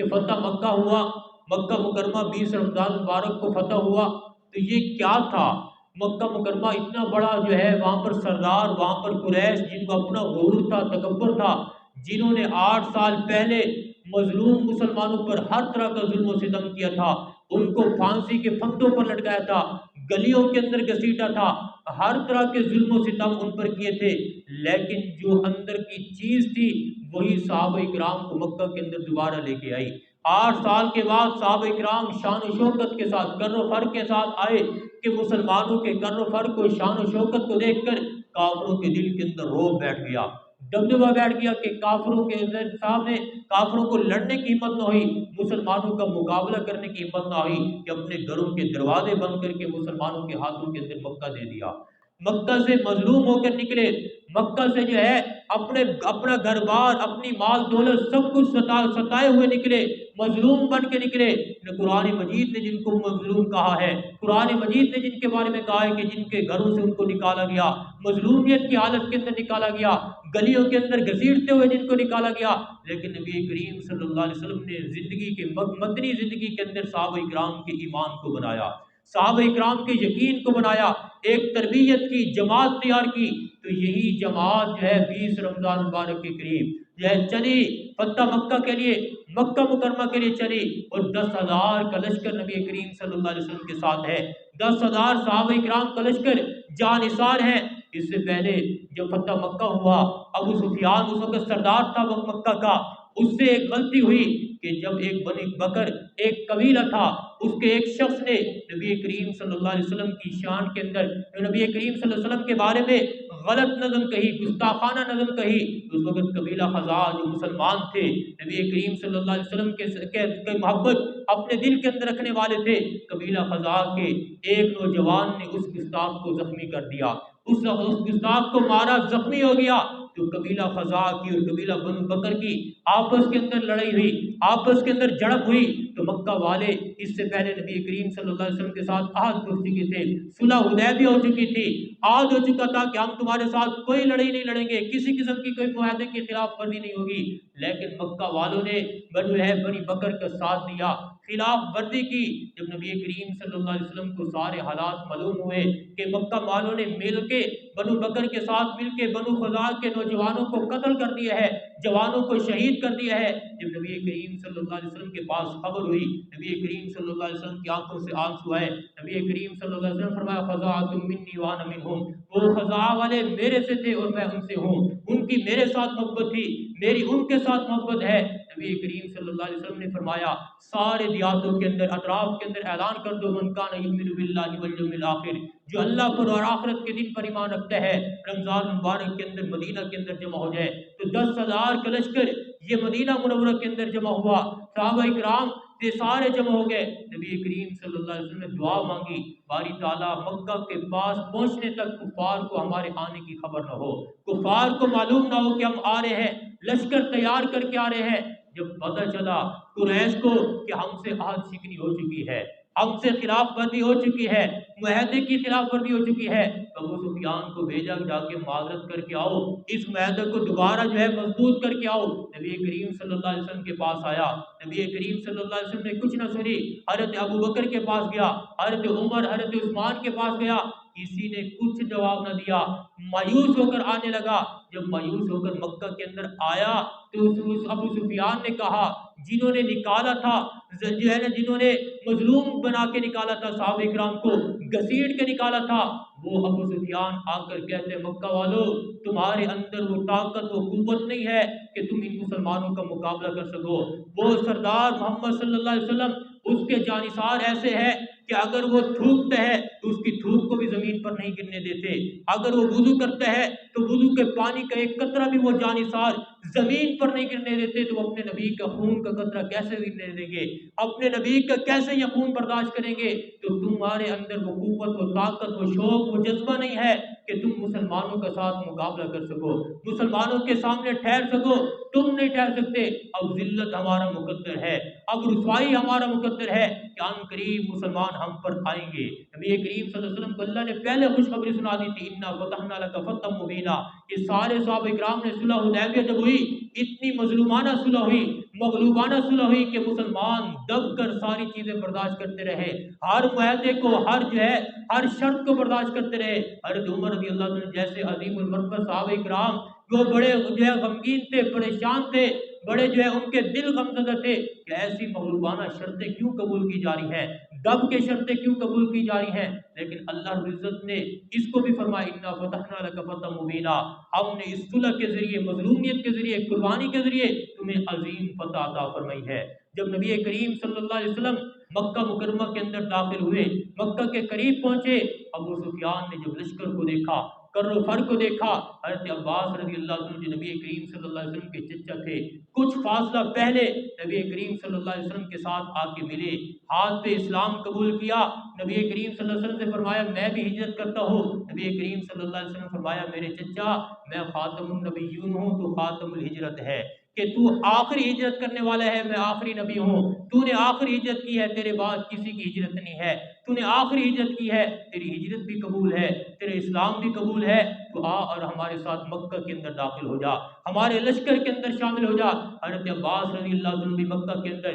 کہ فتح مکہ ہوا، مکہ مکرمہ 20 رمضان مبارک کو فتح ہوا، تو یہ کیا تھا؟ مکہ مکرمہ اتنا بڑا جو ہے، وہاں پر سردار، وہاں پر قریش جن کا اپنا غرور تھا، تکبر تھا، جنہوں نے 8 سال پہلے مظلوم مسلمانوں پر ہر طرح کا ظلم و ستم کیا تھا، ان کو پھانسی کے پھندوں پر لٹکایا تھا، گلیوں کے اندر گھسیٹا تھا، ہر طرح کے ظلم و ستم ان پر کیے تھے، لیکن جو اندر کی چیز تھی وہی صحابہ کرام کو مکہ کے اندر دوبارہ لے کے آئی۔ 8 سال کے بعد صحابہ کرام شان و شوکت کے ساتھ، کر و فر کے ساتھ آئے کہ مسلمانوں کے کر و فر کو، شان و شوکت کو دیکھ کر کافروں کے دل کے اندر روب بیٹھ گیا، دبدبہ بیٹھ گیا کہ کافروں کے سامنے کافروں کو لڑنے کی ہمت نہ ہوئی، مسلمانوں کا مقابلہ کرنے کی ہمت نہ ہوئی کہ اپنے گھروں کے دروازے بند کر کے مسلمانوں کے ہاتھوں کے اندر مکہ دے دیا۔ مکہ سے مظلوم ہو کر نکلے، مکہ سے جو ہے اپنا گھر بار، اپنی مال دولت سب کچھ ستائے ہوئے نکلے، مظلوم بن کے نکلے۔ قرآن مجید نے جن کو مظلوم کہا ہے، قرآن مجید نے جن کے بارے میں کہا ہے کہ جن کے گھروں سے ان کو نکالا گیا، مظلومیت کی حالت کے اندر نکالا گیا، گلیوں کے اندر گھسیٹتے ہوئے جن کو نکالا گیا، لیکن نبی کریم صلی اللہ علیہ وسلم نے زندگی کے مدنی زندگی کے اندر صحابہ کرام کے ایمان کو بنایا، صحابہ کرام کے یقین کو بنایا، ایک تربیت کی جماعت تیار کی۔ تو یہی جماعت جو ہے 20 رمضان مبارک کے قریب جو ہے چلی فتح مکہ کے لیے، مکہ مکرمہ کے لیے چلی، اور 10,000 کا لشکر نبی کریم صلی اللہ علیہ وسلم کے ساتھ ہے، 10,000 صحابہ کرام کا لشکر جانثار ہے۔ اس سے پہلے جب فتح مکہ ہوا، ابو سفیان اس وقت سردار تھا مکہ کا، اس سے ایک غلطی ہوئی کہ جب ایک بنی بکر ایک قبیلہ تھا، اس کے ایک شخص نے نبی کریم صلی اللہ علیہ وسلم کی شان کے اندر، نبی کریم صلی اللہ علیہ وسلم کے بارے میں غلط نظم کہی، گستاخانہ نظم کہی۔ اس وقت قبیلہ خزاعہ جو مسلمان تھے، نبی کریم صلی اللہ علیہ وسلم کے محبت اپنے دل کے اندر رکھنے والے تھے، قبیلہ خزاعہ کے ایک نوجوان نے اس گستاخ کو زخمی کر دیا، اس گستاخ کو مارا، زخمی ہو گیا۔ تو قبیلہ خزاعہ کی اور قبیلہ بنو بکر کی آپس کے اندر لڑائی ہوئی، آپس کے اندر جھڑپ ہوئی۔ تو مکہ والے اس سے پہلے نبی کریم صلی اللہ علیہ وسلم کے ساتھ عہد کر چکے تھے، صلح حدیبیہ ہو چکی تھی، عہد ہو چکا تھا کہ ہم تمہارے ساتھ کوئی لڑائی نہیں لڑیں گے، کسی قسم کی کوئی معاہدے کی خلاف ورزی نہیں ہوگی، لیکن مکہ والوں نے بنی بکر کا ساتھ دیا، خلاف ورزی کی۔ جب نبی کریم صلی اللہ علیہ وسلم کو سارے حالات معلوم ہوئے کہ مکہ والوں نے مل کے بنو بکر کے ساتھ مل کے بنو خزاعہ کے نوجوانوں کو قتل کر دیا ہے، جوانوں کو شہید کر دیا ہے، جب نبی کریم صلی اللہ علیہ وسلم کے پاس خبر ہوئی، نبی کریم صلی اللہ علیہ وسلم کی آنکھوں سے آنسو آئے، نبی کریم صلی اللہ علیہ وسلم فرمایا خزاعۃ منی وانا منہم، وہ خزاعہ والے میرے سے تھے اور میں ان سے ہوں، ان کی میرے ساتھ محبت تھی، میری ان کے ساتھ محبت ہے۔ نبی کریم صلی اللہ علیہ وسلم نے فرمایا سارے دیہاتوں کے اندر، اطراف کے اندر اعلان کر دو، من کان یؤمن باللہ والیوم الآخر، جو اللہ پر اور آخرت کے دن پر ایمان رکھتا ہے، رمضان مبارک کے اندر مدینہ کے اندر جمع ہو جائے۔ تو 10,000 کا لشکر یہ مدینہ منورہ کے اندر جمع ہوا، صحابہ کرام یہ سارے جمع ہو گئے، نبی کریم صلی اللہ علیہ وسلم نے دعا مانگی، باری تعالیٰ مکہ کے پاس پہنچنے تک کفار کو ہمارے آنے کی خبر نہ ہو، کفار کو معلوم نہ ہو کہ ہم آ رہے ہیں، لشکر تیار کر کے آ رہے ہیں۔ جب پتہ چلا قریش کو کہ ہم سے عہد شکنی ہو چکی ہے، ہم سے خلاف ورزی ہو چکی ہے، معاہدے کی خلاف ورزی ہو چکی ہے، تو ابو سفیان کو بھیجا جا کے معذرت کر کے آؤ، اس معاہدے کو دوبارہ جو ہے مضبوط کر کے آؤ۔ نبی کریم صلی اللہ علیہ وسلم کے پاس آیا، نبی کریم صلی اللہ علیہ وسلم نے کچھ نہ سنی، حضرت ابو بکر کے پاس گیا، حضرت عمر، حضرت عثمان کے پاس گیا، کسی نے کچھ جواب نہ دیا، مایوس ہو کر آنے لگا۔ جب مایوس ہو کر مکہ کے اندر آیا تو ابو سفیان نے کہا جنہوں نے نکالا تھا، جو ہے نا جنہوں نے مظلوم بنا کے نکالا تھا، صحابہ کرام کو گھسیٹ کے نکالا تھا، وہ ابو سفیان آ کر کہتے ہیں مکہ والو تمہارے اندر وہ طاقت و قوت نہیں ہے کہ تم ان مسلمانوں کا مقابلہ کر سکو۔ وہ سردار محمد صلی اللہ علیہ وسلم اس کے جانثار ایسے ہے کہ اگر وہ تھوکتا ہے تو اس کی تھوک کو بھی زمین پر نہیں گرنے دیتے، اگر وہ وضو کرتا ہے تو وضو کے پانی کا ایک قطرہ بھی وہ جانثار زمین پر نہیں گرنے دیتے، تو وہ اپنے نبی کا خون کا قطرہ کیسے گرنے دیں گے، اپنے نبی کا کیسے یہ خون برداشت کریں گے؟ تو تمہارے اندر وہ قوت و طاقت و شوق و جذبہ نہیں ہے کہ تم مسلمانوں کے ساتھ مقابلہ کر سکو، مسلمانوں کے سامنے ٹھہر سکو، تم نہیں ٹھہر سکتے۔ اب ذلت ہمارا مقدر ہے، اب رسوائی ہمارا مقدر ہے کہ ان قریب مسلمان ہم پر آئیں گے۔ نبی کریم صلی اللہ علیہ وسلم کو اللہ نے پہلے خوشخبری سنا دی تھی، انا فتحنا لک فتحا مبینا۔ یہ سارے صحابہ کرام نے صلح حدیبیہ جب ہوئی हुई, इतनी मजलूमाना सुलह हुई, मगलूबाना सुलह हुई कि मुसलमान दब कर सारी चीजें बर्दाश्त करते रहे, हर मुआहदे को, हर जो है हर शर्त को बर्दाश्त करते रहे। हज़रत उमर रज़ी अल्लाह अन्हु जैसे अज़ीमुल मरतबा सहाबा इकराम, वो बड़े जो है गमगीन थे, परेशान थे, बड़े जो है उनके दिल गमज़दा थे कि ऐसी मगलूबाना शर्तें क्यों कबूल की जा रही हैं, दब के शर्तें क्यों कबूल की जा रही हैं। लेकिन अल्लाह रब्बुल इज़्ज़त ने इसको भी फरमाया, इन्ना फ़तहना लका फ़तहन मुबीना, हमने इस सुलह के ज़रिए, मज़लूमियत के ज़रिए, कुर्बानी के ज़रिए तुम्हें अज़ीम फ़तह अता फरमाई है। जब नबी करीम सल्लल्लाहु अलैहि वसल्लम मक्का मुकरमा के अंदर दाखिल हुए, मक्का के करीब पहुंचे, अबू सुफियान ने जब लश्कर को देखा, कर्रो फर को देखा, हज़रत अब्बास रज़ी अल्लाह अन्हु जो नबी करीम सल्लल्लाहु अलैहि वसल्लम के चचा थे, कुछ फासला पहले नबी करीम सल्लल्लाहु अलैहि वसल्लम के साथ आके मिले, हाथ पे इस्लाम कबूल किया। नबी करीम सल्लल्लाहु अलैहि वसल्लम से फरमाया, मैं भी हिजरत करता हूँ। नबी करीम सल्लल्लाहु अलैहि वसल्लम फरमाया, मेरे चचा, मैं खातमुन नबिय्यून हूँ, तो खातमुल हिजरत है, कि तू आखिरी हिजरत करने वाला है, मैं आखिरी नबी हूँ, तूने आखिरी हिजरत की है, तेरे बाद किसी की हिजरत नहीं है, तूने आखिरी हिजरत की है, तेरी हिजरत भी कबूल है, तेरे इस्लाम भी कबूल है, तो आ और हमारे साथ मक्का के अंदर दाखिल हो जा, हमारे लश्कर के अंदर शामिल हो जा। हज़रत अब्बास रज़ी अल्लाह अन्हु भी मक्का के अंदर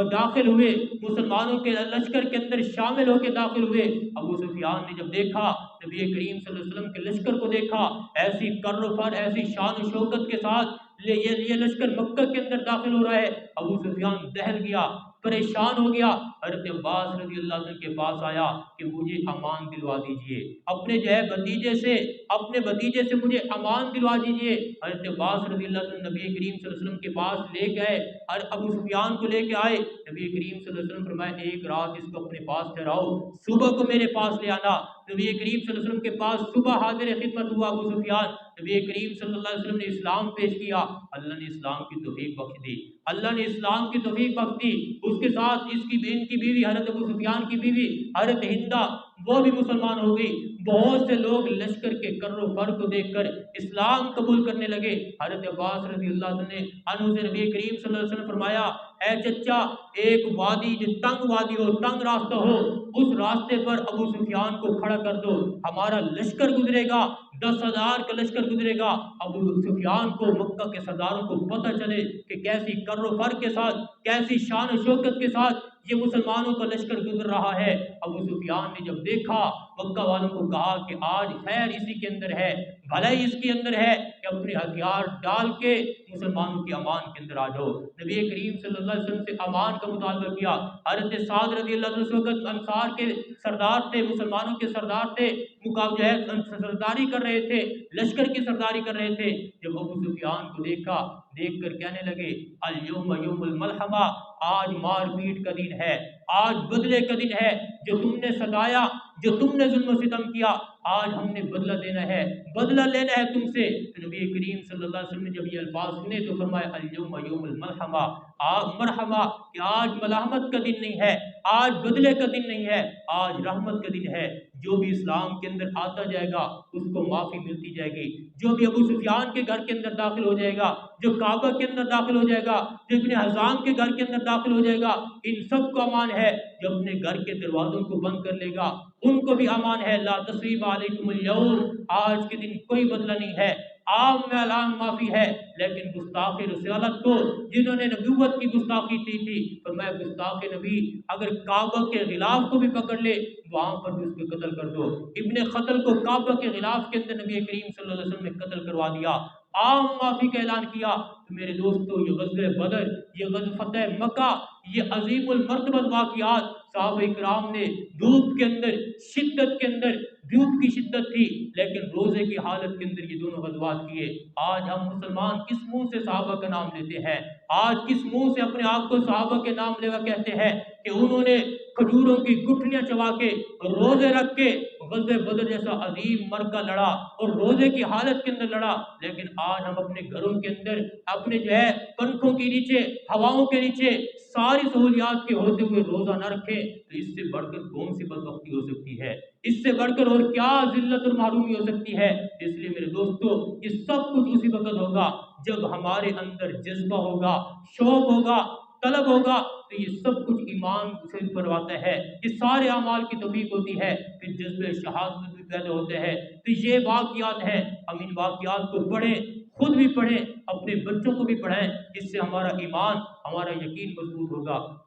दाखिल हुए, मुसलमानों के लश्कर के अंदर शामिल होकर दाखिल हुए। अबू सुफियान ने जब देखा, नबी करीम सल्लल्लाहु अलैहि वसल्लम के लश्कर को देखा, ऐसी कर्र-फर, ऐसी शान शौकत के साथ ये लश्कर मक्का के अंदर दाखिल हो रहा है, अबू सुफियान दहल गया, परेशान हो गया। हज़रत अब्बास रज़ी अल्लाह अन्हु के पास आया कि मुझे अमान दिलवा दीजिए, अपने जो है भतीजे से, अपने भतीजे से मुझे अमान दिलवा दीजिए। हज़रत अब्बास रज़ी अल्लाह अन्हु नबी करीम सल्लल्लाहु अलैहि वसल्लम के पास ले गए और अबू सुफियान को लेके आए। नबी करीम सल्लल्लाहु अलैहि वसल्लम फरमाया, एक रात इसको अपने पास ठहराओ, सुबह को मेरे पास ले आना। नबी करीम सल्लल्लाहु अलैहि वसल्लम के पास सुबह हाजिर खिदमत हुआ अबू सुफियान। नबी करीम सल्लल्लाहु अलैहि वसल्लम ने इस्लाम पेश किया, अल्लाह ने इस्लाम की तौफीक बख्श दी, अल्लाह ने इस्लाम की तौफीक बख्श दी। उसके साथ इनकी बीवी हज़रत अबू सुफियान की बीवी हज़रत हिंदा, वो भी मुसलमान हो गई। बहुत से लोग लश्कर के कर्रो फर को देखकर इस्लाम कबूल करने लगे। हज़रत अब्बास रज़ी अल्लाह अन्हु से नबी करीम सल्लल्लाहु अलैहि वसल्लम फरमाया, ऐ चचा, एक वादी जो तंग वादी हो, तंग रास्ता हो, उस रास्ते पर अबू सुफियान को खड़ा कर दो, हमारा लश्कर गुजरेगा, 10,000 का लश्कर गुजरेगा। अबू सुफियान को, मक्का के सरदारों को पता चले कि कैसी कर्रो-फर के साथ, कैसी शान शौकत के साथ ये मुसलमानों का लश्कर गुजर रहा है। अबू सुफियान ने जब देखा, मक्का वालों को कहा कि आज खैर इसी के अंदर है, भलाई इसके अंदर है कि अपने हथियार डाल के मुसलमानों की अमान के अंदर आ जाओ। नबी करीम सल्लल्लाहु अलैहि वसल्लम से अमान का मुतालबा किया। हज़रत साद रज़ी अल्लाह अन्हु उस वक़्त अंसार के सरदार थे, मुसलमानों के सरदार थे, मुकाब जो है सरदारी कर रहे थे, लश्कर की सरदारी कर रहे थे। जब अबू सुफियान को देखा, देख कर कहने लगे, अल यौम यौमुल मलहमा, आज मारपीट का दिन है, आज बदले का दिन है, जो तुमने सताया, जो तुमने जुल्म सितम किया, आज हमने बदला देना है, बदला लेना है तुमसे। तो नबी करीम सल्लल्लाहु अलैहि वसल्लम ने जब ये अल्फाज सुने तो फरमाया, अल यौम यौमुल मलहमा, आज मरहमा, कि आज मलाहमत का दिन नहीं है, आज बदले का दिन नहीं है, आज रहमत का दिन है। जो भी इस्लाम के अंदर आता जाएगा उसको माफ़ी मिलती जाएगी। जो भी अबू सुफियान के घर के अंदर दाखिल हो जाएगा, जो काबा के अंदर दाखिल हो जाएगा, जो इब्ने हज़ाम के घर के अंदर दाखिल हो जाएगा, इन सब को अमान है। जो अपने घर के दरवाज़ों को बंद कर लेगा उनको भी अमान है। ला तस्रीबा अलैकुमुल यौम, आज के दिन कोई बदला नहीं है, आम में अलाम माफ़ी है। लेकिन गुस्ताख रसालत को, जिन्होंने नबूवत की गुस्ताखी की थी, तो मैं गुस्ताख नबी अगर काबा के गिलाफ को भी पकड़ ले, वहाँ पर भी उसको कत्ल कर दो। इब्ने क़त्ल को काबा के गिलाफ के अंदर नबी करीम सल्लल्लाहु अलैहि वसल्लम ने कत्ल करवा दिया, आम माफ़ी का ऐलान किया। तो मेरे दोस्तों, ये ग़ज़वे बदर, ये ग़ज़वा फ़तह मक्का, ये अज़ीमुल मर्तबत वाक़ियात, सहाबा इकराम ने धूप के अंदर, शिद्दत के अंदर, धूप की शिद्दत थी लेकिन रोज़े की हालत के अंदर ये दोनों ग़ज़वात किए। आज हम मुसलमान किस मुँह से सहाबा का नाम लेते हैं? आज किस मुँह से अपने आप को सहाबा के नाम लेवा कहते हैं कि उन्होंने खजूरों की गुठलियाँ चबा के, रोज़े रख के ग़ज़वे बदर जैसा अजीम मरका लड़ा और रोज़े की हालत के अंदर लड़ा। लेकिन आज हम अपने घरों के अंदर, अपने जो है पंखों के नीचे, हवाओं के नीचे सारी सहूलियात के होते हुए रोज़ा न रखें, तो इससे बढ़कर कौन सी बदबख्ती हो सकती है? इससे बढ़कर और क्या ज़िल्लत और महरूमी हो सकती है? इसलिए मेरे दोस्तों, ये सब कुछ उसी वक़्त होगा जब हमारे अंदर जज्बा होगा, शौक़ होगा, तलब होगा। तो ये सब कुछ ईमान से करवाता है, ये सारे अमाल की तौफीक होती है, फिर जज्बे शहादत भी पैदा होते हैं। तो ये वाक़ियात हैं, हम इन वाक़ियात को पढ़ें, खुद भी पढ़ें, اپنے بچوں کو بھی پڑھائیں، جس سے ہمارا ایمان، ہمارا یقین مضبوط ہوگا۔